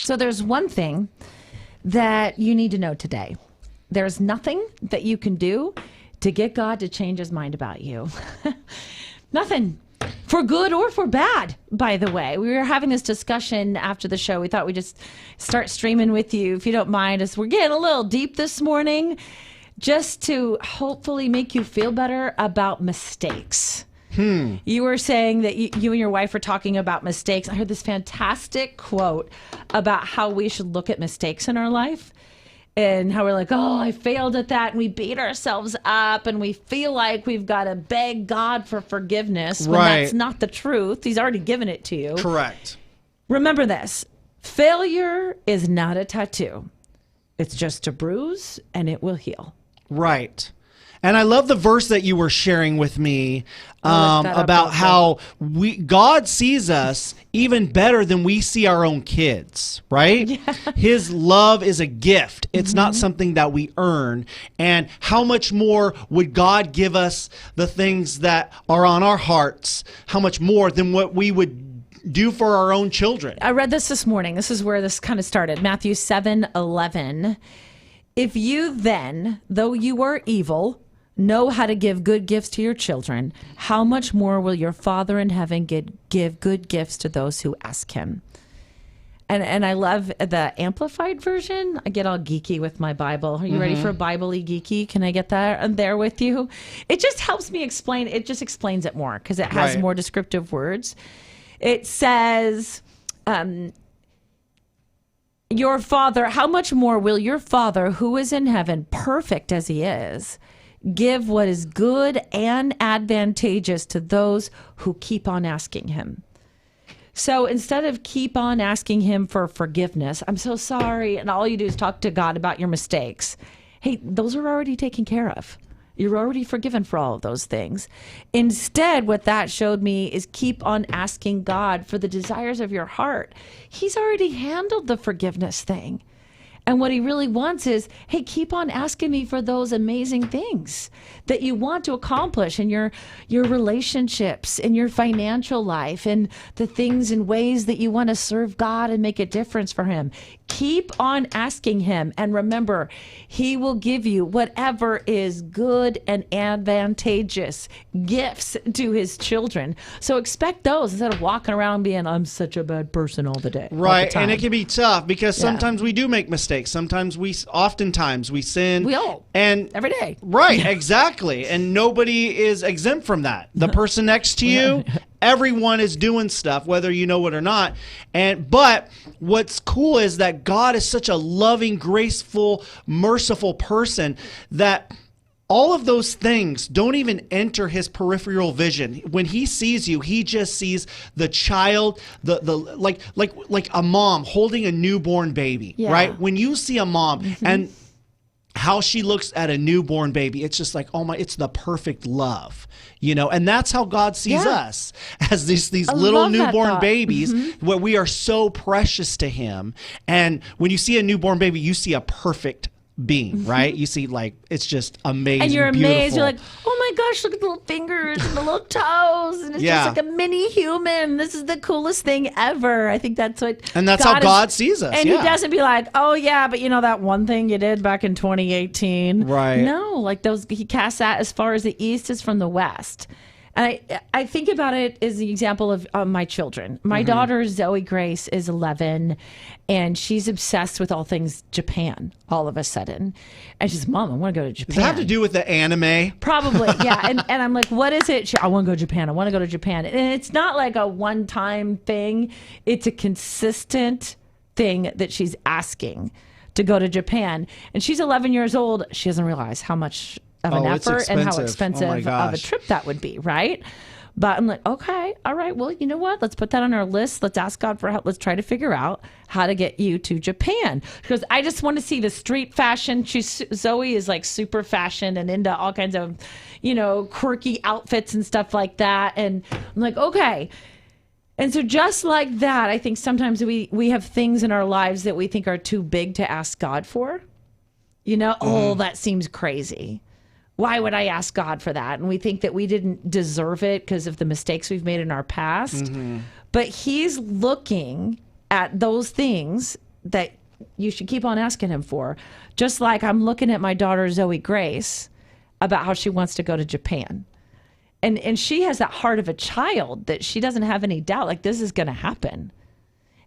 So there's one thing that you need to know today. There's nothing that you can do to get God to change his mind about you. Nothing. For good or for bad, by the way. We were having this discussion after the show. We thought we'd just start streaming with you, if you don't mind, as we're getting a little deep this morning, just to hopefully make you feel better about mistakes. You were saying that you and your wife were talking about mistakes. I heard this fantastic quote about how we should look at mistakes in our life and how we're like, oh, I failed at that. And we beat ourselves up and we feel like we've got to beg God for forgiveness when that's not the truth. He's already given it to you. Correct. Remember this. Failure is not a tattoo. It's just a bruise and it will heal. Right. And I love the verse that you were sharing with me about how God sees us even better than we see our own kids, right? Yeah. His love is a gift. It's not something that we earn. And how much more would God give us the things that are on our hearts? How much more than what we would do for our own children? I read this morning. This is where this kind of started. Matthew 7:11. If you then, though you are evil, know how to give good gifts to your children, how much more will your Father in heaven give good gifts to those who ask him? And I love the Amplified version. I get all geeky with my Bible. Are you ready for a Bible-y geeky? Can I get that there with you? It just helps me explain. It just explains it more because it has more descriptive words. It says, your Father, how much more will your Father who is in heaven, perfect as he is, give what is good and advantageous to those who keep on asking him? So instead of keep on asking him for forgiveness, I'm so sorry, and all you do is talk to God about your mistakes. Hey, those are already taken care of. You're already forgiven for all of those things. Instead, what that showed me is keep on asking God for the desires of your heart. He's already handled the forgiveness thing. And what he really wants is, hey, keep on asking me for those amazing things that you want to accomplish in your relationships, in your financial life, and the things and ways that you want to serve God and make a difference for him. Keep on asking him. And remember, he will give you whatever is good and advantageous gifts to his children. So expect those instead of walking around being, I'm such a bad person all the day. Right. And it can be tough because sometimes we do make mistakes. Oftentimes we sin. We all. And every day. Right. Exactly. And nobody is exempt from that. The person next to you, everyone is doing stuff, whether you know it or not. But what's cool is that God is such a loving, graceful, merciful person that all of those things don't even enter his peripheral vision. When he sees you, he just sees the child, like a mom holding a newborn baby, right? When you see a mom and how she looks at a newborn baby, it's just like, oh my, it's the perfect love, and that's how God sees us, as these little newborn babies, where we are so precious to him. And when you see a newborn baby, you see a perfect being, right? You see, it's just amazing, and you're beautiful. amazed. You're like, oh my gosh, look at the little fingers and the little toes, and it's just like a mini human. This is the coolest thing ever. I think that's what, and that's how God sees us. And he doesn't be like, oh yeah, but that one thing you did back in 2018, right? No, he casts that as far as the east is from the west. And I think about it as the example of my children. My daughter, Zoe Grace, is 11, and she's obsessed with all things Japan all of a sudden. And she's, Mom, I want to go to Japan. Does it have to do with the anime? Probably, yeah. And I'm like, what is it? I want to go to Japan. I want to go to Japan. And it's not like a one-time thing. It's a consistent thing that she's asking to go to Japan. And she's 11 years old. She doesn't realize how much of an effort and how expensive of a trip that would be, right? But I'm like, okay, all right, well, you know what? Let's put that on our list. Let's ask God for help. Let's try to figure out how to get you to Japan. Because I just want to see the street fashion. Zoe is like super fashion and into all kinds of, quirky outfits and stuff like that. And I'm like, okay. And so just like that, I think sometimes we have things in our lives that we think are too big to ask God for. Oh, that seems crazy. Why would I ask God for that? And we think that we didn't deserve it because of the mistakes we've made in our past. But he's looking at those things that you should keep on asking him for. Just like I'm looking at my daughter, Zoe Grace, about how she wants to go to Japan. And she has that heart of a child that she doesn't have any doubt, like, this is going to happen.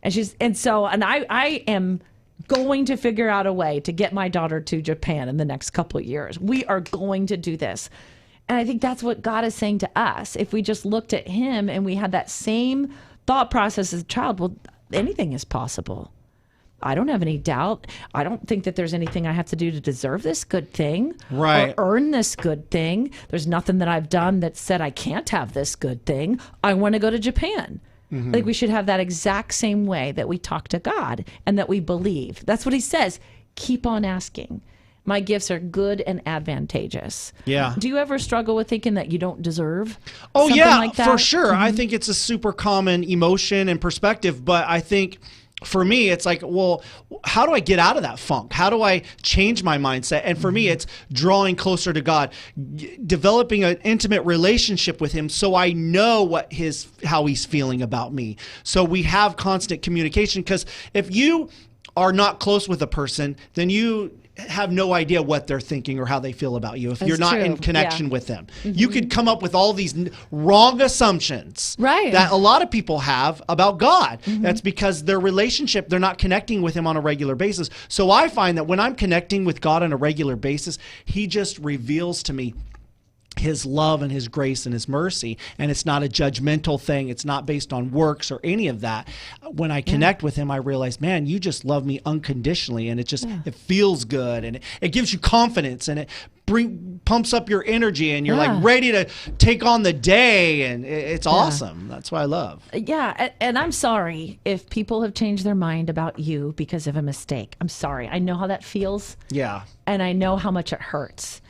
And I am going to figure out a way to get my daughter to Japan in the next couple of years. We are going to do this. And I think that's what God is saying to us. If we just looked at him and we had that same thought process as a child, well, anything is possible. I don't have any doubt. I don't think that there's anything I have to do to deserve this good thing, right, or earn this good thing. There's nothing that I've done that said I can't have this good thing. I want to go to Japan. Mm-hmm. Like, we should have that exact same way that we talk to God and that we believe. That's what he says. Keep on asking. My gifts are good and advantageous. Yeah. Do you ever struggle with thinking that you don't deserve something like that? For sure. Mm-hmm. I think it's a super common emotion and perspective, but I think for me, it's like, well, how do I get out of that funk? How do I change my mindset? And for me, it's drawing closer to God, developing an intimate relationship with him so I know how he's feeling about me. So we have constant communication, because if you are not close with a person, then you have no idea what they're thinking or how they feel about you if you're not in connection with them. Mm-hmm. You could come up with all these wrong assumptions that a lot of people have about God. Mm-hmm. That's because their relationship, they're not connecting with him on a regular basis. So I find that when I'm connecting with God on a regular basis, he just reveals to me his love and his grace and his mercy. And it's not a judgmental thing. It's not based on works or any of that. When I connect with him, I realize, man, you just love me unconditionally. And it just, it feels good. And it gives you confidence, and it pumps up your energy, and you're like ready to take on the day. And it's awesome. That's what I love. Yeah. And I'm sorry if people have changed their mind about you because of a mistake. I'm sorry. I know how that feels. Yeah. And I know how much it hurts.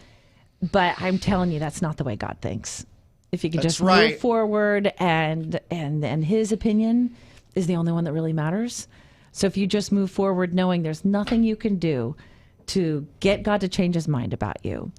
But I'm telling you, that's not the way God thinks. If you can just move forward, and his opinion is the only one that really matters. So if you just move forward knowing there's nothing you can do to get God to change his mind about you.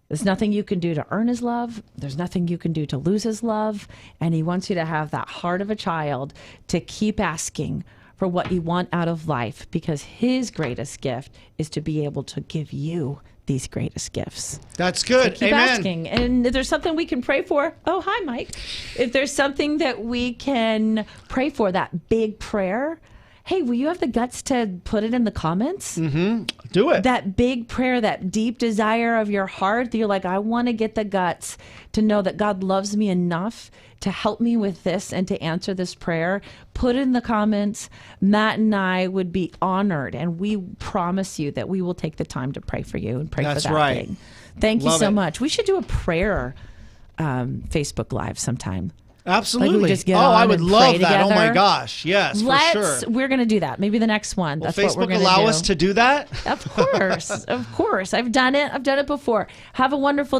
There's nothing you can do to earn his love. There's nothing you can do to lose his love. And he wants you to have that heart of a child to keep asking for what you want out of life, because his greatest gift is to be able to give you these greatest gifts. That's good. So keep asking. And if there's something we can pray for, oh, hi, Mike. If there's something that we can pray for, that big prayer, hey, will you have the guts to put it in the comments? Mm-hmm. Do it. That big prayer, that deep desire of your heart, that you're like, I want to get the guts to know that God loves me enough to help me with this and to answer this prayer. Put it in the comments. Matt and I would be honored, and we promise you that we will take the time to pray for you and pray for that thing. Thank you so much. We should do a prayer Facebook Live sometime. Absolutely. Like, we just get I would love that. Together. Oh my gosh. Yes, for sure. We're going to do that. Maybe the next one. That's what we're going to do. Facebook allow us to do that? Of course. Of course. I've done it. I've done it before. Have a wonderful